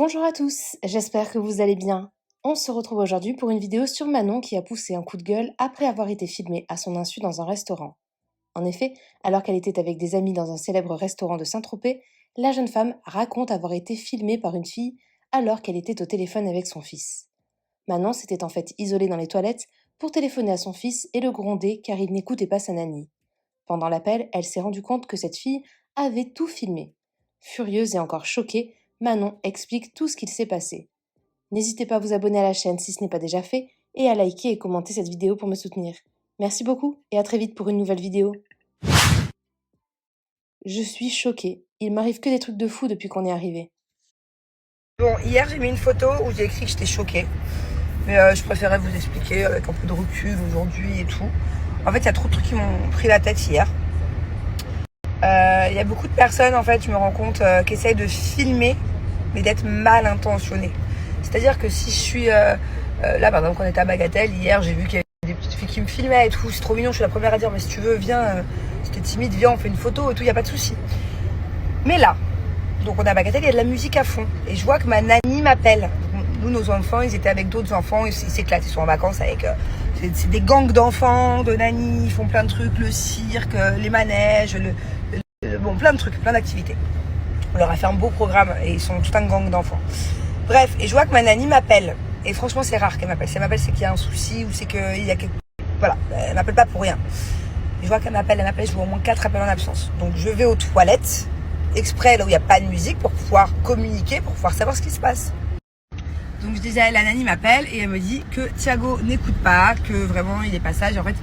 Bonjour à tous, j'espère que vous allez bien. On se retrouve aujourd'hui pour une vidéo sur Manon qui a poussé un coup de gueule après avoir été filmée à son insu dans un restaurant. En effet, alors qu'elle était avec des amis dans un célèbre restaurant de Saint-Tropez, la jeune femme raconte avoir été filmée par une fille alors qu'elle était au téléphone avec son fils. Manon s'était en fait isolée dans les toilettes pour téléphoner à son fils et le gronder car il n'écoutait pas sa nanny. Pendant l'appel, elle s'est rendue compte que cette fille avait tout filmé. Furieuse et encore choquée, Manon explique tout ce qu'il s'est passé. N'hésitez pas à vous abonner à la chaîne si ce n'est pas déjà fait et à liker et commenter cette vidéo pour me soutenir. Merci beaucoup et à très vite pour une nouvelle vidéo. Je suis choquée. Il m'arrive que des trucs de fou depuis qu'on est arrivé. Bon, hier j'ai mis une photo où j'ai écrit que j'étais choquée. Mais je préférais vous expliquer avec un peu de recul aujourd'hui et tout. En fait, il y a trop de trucs qui m'ont pris la tête hier. Il y a beaucoup de personnes, en fait, je me rends compte, qui essayent de filmer, mais d'être mal intentionnées. C'est-à-dire que si je suis... là, par exemple, quand on était à Bagatelle, hier, j'ai vu qu'il y avait des petites filles qui me filmaient et tout. C'est trop mignon, je suis la première à dire, mais si tu veux, viens, si t'es timide, viens, on fait une photo et tout, il n'y a pas de souci. Mais là, donc on est à Bagatelle, il y a de la musique à fond. Et je vois que ma nanny m'appelle. Nous, nos enfants, ils étaient avec d'autres enfants, ils s'éclatent, ils sont en vacances avec... c'est des gangs d'enfants, de nannies, ils font plein de trucs, le cirque, les manèges, bon, plein de trucs, plein d'activités. On leur a fait un beau programme et ils sont tout un gang d'enfants. Bref, et je vois que ma nanny m'appelle. Et franchement, c'est rare qu'elle m'appelle. Si elle m'appelle, c'est qu'il y a un souci ou c'est qu'il y a quelque... Voilà, elle m'appelle pas pour rien. Et je vois qu'elle m'appelle, je vois au moins 4 appels en absence. Donc je vais aux toilettes, exprès là où il n'y a pas de musique, pour pouvoir communiquer, pour pouvoir savoir ce qui se passe. Donc je disais, la nanny m'appelle et elle me dit que Thiago n'écoute pas, que vraiment il est pas sage. En fait,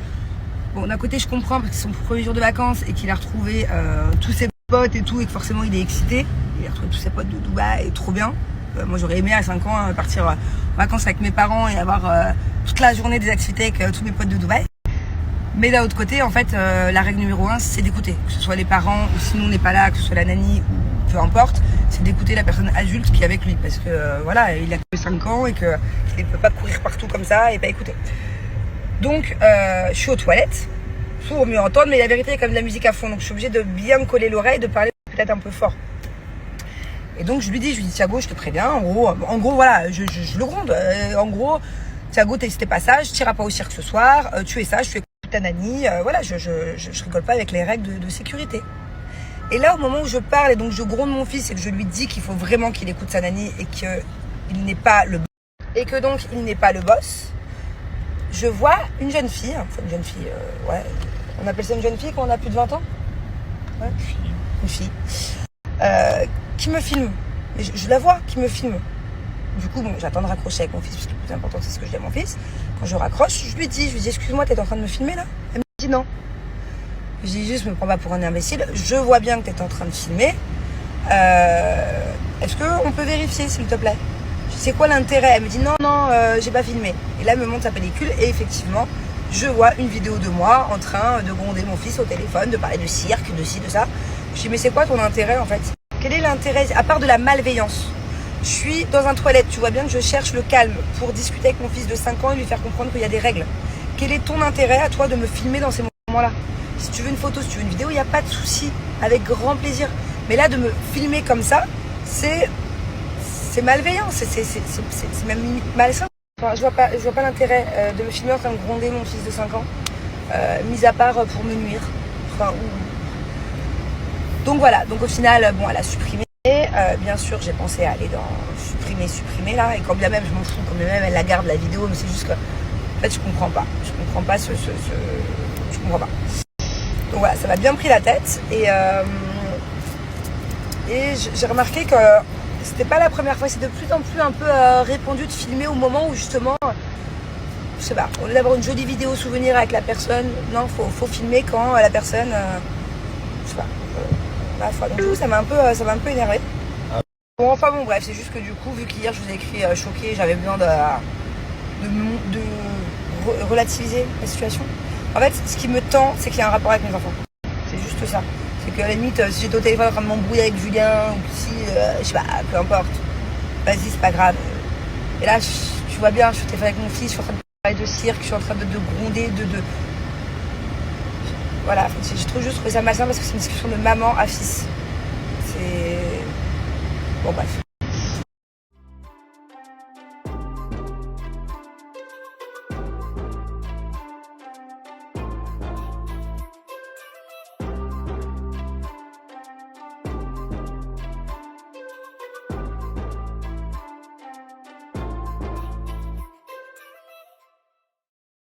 bon, d'un côté je comprends parce que c'est son premier jour de vacances et qu'il a retrouvé tous ses potes et tout, et que forcément il est excité. Il a retrouvé tous ses potes de Dubaï, et trop bien. Moi j'aurais aimé à 5 ans partir en vacances avec mes parents et avoir toute la journée des activités avec tous mes potes de Dubaï. Mais d'un autre côté, en fait, la règle numéro 1, c'est d'écouter. Que ce soit les parents, ou sinon on n'est pas là, que ce soit la nanny, ou peu importe, c'est d'écouter la personne adulte qui est avec lui. Parce que voilà, il a que 5 ans et qu'il ne peut pas courir partout comme ça et pas écouter. Donc, je suis aux toilettes pour mieux entendre, mais la vérité, il y a quand même de la musique à fond. Donc, je suis obligée de bien me coller l'oreille, de parler peut-être un peu fort. Et donc, je lui dis, Thiago, je te préviens, en gros voilà, je le gronde. En gros, Thiago, t'es pas sage, tu n'iras pas au cirque ce soir, tu es sage, tu écoutes ta nanny, voilà, je rigole pas avec les règles de sécurité. Et là, au moment où je parle et donc je gronde mon fils et que je lui dis qu'il faut vraiment qu'il écoute sa nanny et qu'il n'est pas le boss, et que donc il n'est pas le boss, je vois une jeune fille, ouais, on appelle ça une jeune fille quand on a plus de 20 ans, ouais, une fille, qui me filme. Je la vois qui me filme. Du coup, bon, j'attends de raccrocher avec mon fils, parce que le plus important, c'est ce que je dis à mon fils. Quand je raccroche, je lui dis, excuse-moi, t'es en train de me filmer là? Elle me dit non. Je dis juste, me prends pas pour un imbécile. Je vois bien que t'es en train de filmer. Est-ce qu'on peut vérifier, s'il te plaît? C'est quoi l'intérêt? Elle me dit non, j'ai pas filmé. Et là, elle me montre sa pellicule, et effectivement, je vois une vidéo de moi en train de gronder mon fils au téléphone, de parler de cirque, de ci, de ça. Je dis, mais c'est quoi ton intérêt en fait? Quel est l'intérêt, à part de la malveillance? Je suis dans un toilette, tu vois bien que je cherche le calme pour discuter avec mon fils de 5 ans et lui faire comprendre qu'il y a des règles. Quel est ton intérêt à toi de me filmer dans ces moments-là? Si tu veux une photo, si tu veux une vidéo, il n'y a pas de souci, avec grand plaisir. Mais là, de me filmer comme ça, c'est malveillant, c'est même limite malsain. Enfin, je vois pas l'intérêt de me filmer en train de gronder mon fils de 5 ans, mis à part pour me nuire. Enfin, donc voilà, donc au final, bon, elle a supprimé. Bien sûr, j'ai pensé à aller dans supprimer là, et quand bien même je m'en fous, quand bien même elle la garde la vidéo, mais c'est juste que en fait je comprends pas je comprends pas. Donc voilà, ça m'a bien pris la tête, et j'ai remarqué que c'était pas la première fois, c'est de plus en plus un peu répandu de filmer au moment où justement, je sais pas, on lieu d'avoir une jolie vidéo souvenir avec la personne, non, faut filmer quand la personne, je sais pas, donc du coup ça m'a un peu énervé. Bon, enfin bon, bref, c'est juste que du coup, vu qu'hier je vous ai écrit choquée, j'avais besoin de relativiser la situation. En fait, ce qui me tend, c'est qu'il y a un rapport avec mes enfants. C'est juste ça. C'est qu'à la limite, si j'étais au téléphone en train de m'embrouiller avec Julien, ou si, je sais pas, peu importe, vas-y, c'est pas grave. Et là, tu vois bien, je suis au téléphone avec mon fils, je suis en train de parler de cirque, je suis en train de gronder, Voilà, j'ai juste trouvé ça malsain parce que c'est une discussion de maman à fils. C'est... Bon, bref.